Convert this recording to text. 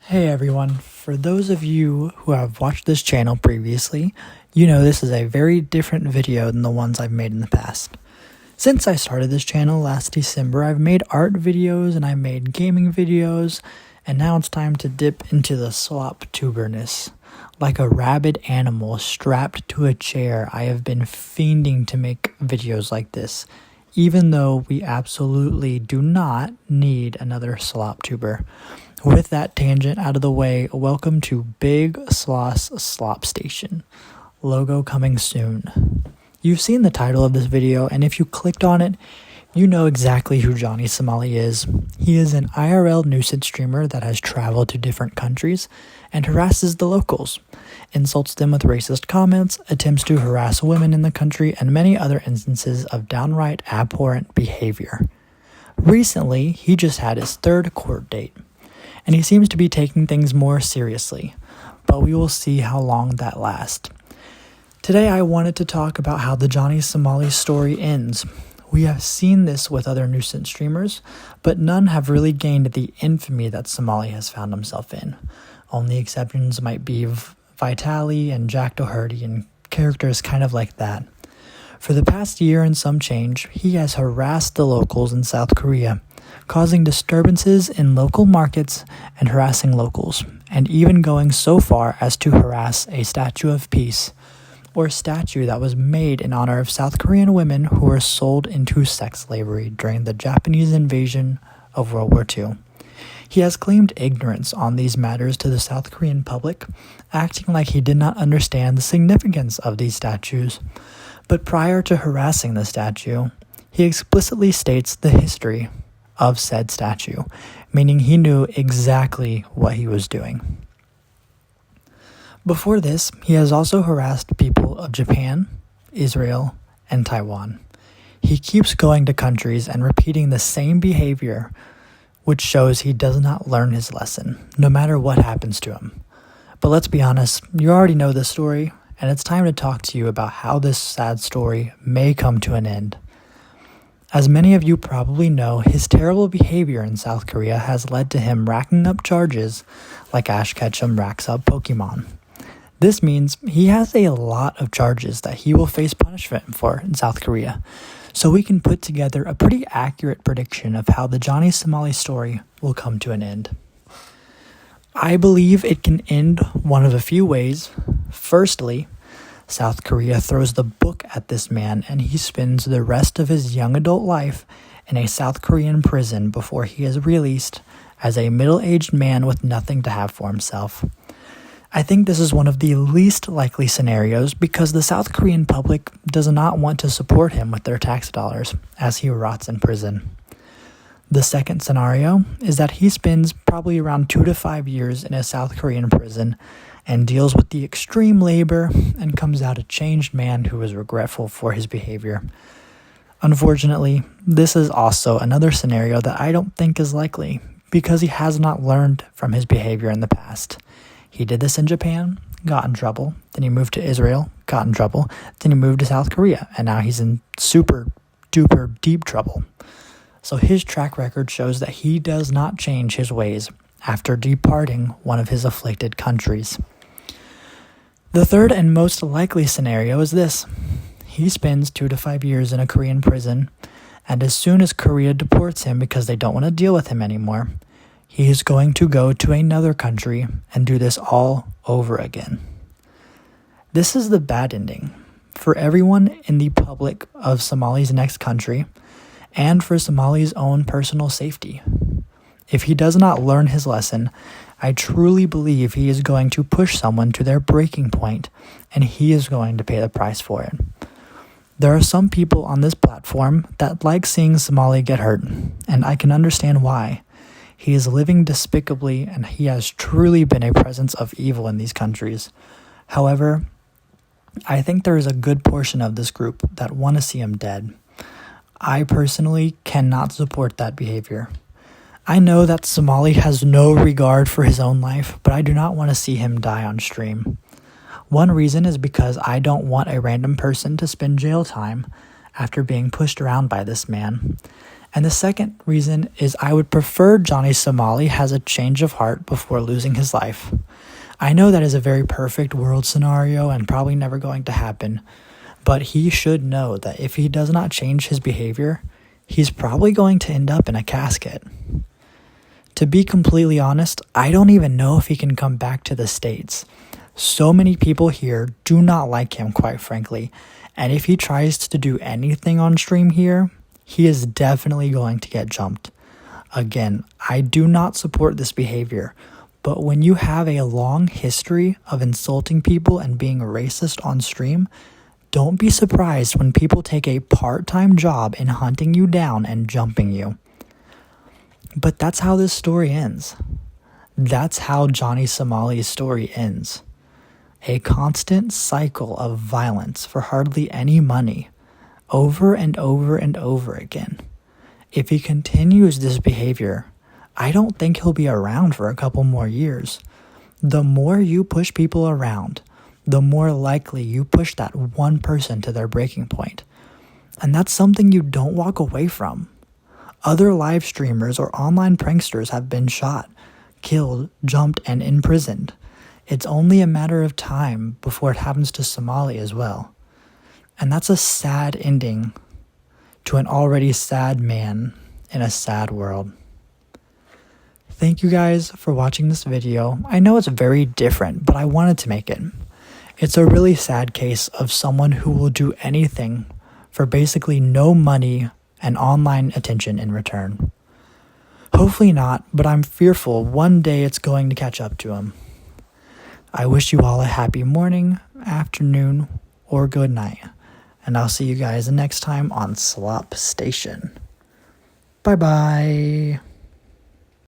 Hey everyone, for those of you who have watched this channel previously, you know this is a very different video than the ones I've made in the past. Since I started this channel last December, I've made art videos and I made gaming videos, and now it's time to dip into the slop tuberness. Like a rabid animal strapped to a chair, I have been fiending to make videos like this, even though we absolutely do not need another slop tuber. With that tangent out of the way, welcome to Big Sloss Slop Station. Logo coming soon. You've seen the title of this video, and if you clicked on it, you know exactly who Johnny Somali is. He is an IRL nuisance streamer that has traveled to different countries and harasses the locals, insults them with racist comments, attempts to harass women in the country, and many other instances of downright abhorrent behavior. Recently, he just had his third court date, and he seems to be taking things more seriously, but we will see how long that lasts. Today I wanted to talk about how the Johnny Somali story ends. We have seen this with other nuisance streamers, but none have really gained the infamy that Somali has found himself in. Only exceptions might be Vitali and Jack Doherty and characters kind of like that. For the past year and some change, he has harassed the locals in South Korea, causing disturbances in local markets and harassing locals, and even going so far as to harass a statue of peace, or statue that was made in honor of South Korean women who were sold into sex slavery during the Japanese invasion of World War II. He has claimed ignorance on these matters to the South Korean public, acting like he did not understand the significance of these statues. But prior to harassing the statue, he explicitly states the history of said statue, meaning he knew exactly what he was doing. Before this, he has also harassed people of Japan, Israel, and Taiwan. He keeps going to countries and repeating the same behavior, which shows he does not learn his lesson, no matter what happens to him. But let's be honest, you already know this story, and it's time to talk to you about how this sad story may come to an end. As many of you probably know, his terrible behavior in South Korea has led to him racking up charges like Ash Ketchum racks up Pokemon. This means he has a lot of charges that he will face punishment for in South Korea, so we can put together a pretty accurate prediction of how the Johnny Somali story will come to an end. I believe it can end one of a few ways. Firstly, South Korea throws the book at this man and he spends the rest of his young adult life in a South Korean prison before he is released as a middle-aged man with nothing to have for himself. I think this is one of the least likely scenarios because the South Korean public does not want to support him with their tax dollars as he rots in prison. The second scenario is that he spends probably around 2 to 5 years in a South Korean prison and deals with the extreme labor and comes out a changed man who is regretful for his behavior. Unfortunately, this is also another scenario that I don't think is likely because he has not learned from his behavior in the past. He did this in Japan, got in trouble, then he moved to Israel, got in trouble, then he moved to South Korea, and now he's in super duper deep trouble. So his track record shows that he does not change his ways after departing one of his afflicted countries. The third and most likely scenario is this. He spends 2 to 5 years in a Korean prison, and as soon as Korea deports him because they don't want to deal with him anymore, he is going to go to another country and do this all over again. This is the bad ending for everyone in the public of Somali's next country and for Somali's own personal safety. If he does not learn his lesson, I truly believe he is going to push someone to their breaking point, and he is going to pay the price for it. There are some people on this platform that like seeing Somali get hurt, and I can understand why. He is living despicably, and he has truly been a presence of evil in these countries. However, I think there is a good portion of this group that want to see him dead. I personally cannot support that behavior. I know that Somali has no regard for his own life, but I do not want to see him die on stream. One reason is because I don't want a random person to spend jail time after being pushed around by this man. And the second reason is I would prefer Johnny Somali has a change of heart before losing his life. I know that is a very perfect world scenario and probably never going to happen, but he should know that if he does not change his behavior, he's probably going to end up in a casket. To be completely honest, I don't even know if he can come back to the States. So many people here do not like him, quite frankly, and if he tries to do anything on stream here, he is definitely going to get jumped. Again, I do not support this behavior, but when you have a long history of insulting people and being racist on stream, don't be surprised when people take a part-time job in hunting you down and jumping you. But that's how this story ends. That's how Johnny Somali's story ends. A constant cycle of violence for hardly any money, over and over and over again. If he continues this behavior, I don't think he'll be around for a couple more years. The more you push people around, the more likely you push that one person to their breaking point. And that's something you don't walk away from. Other live streamers or online pranksters have been shot, killed, jumped, and imprisoned. It's only a matter of time before it happens to Somali as well. And that's a sad ending to an already sad man in a sad world. Thank you guys for watching this video. I know it's very different, but I wanted to make it. It's a really sad case of someone who will do anything for basically no money and online attention in return. Hopefully not, but I'm fearful one day it's going to catch up to him. I wish you all a happy morning, afternoon, or good night, and I'll see you guys next time on Slop Station. Bye-bye.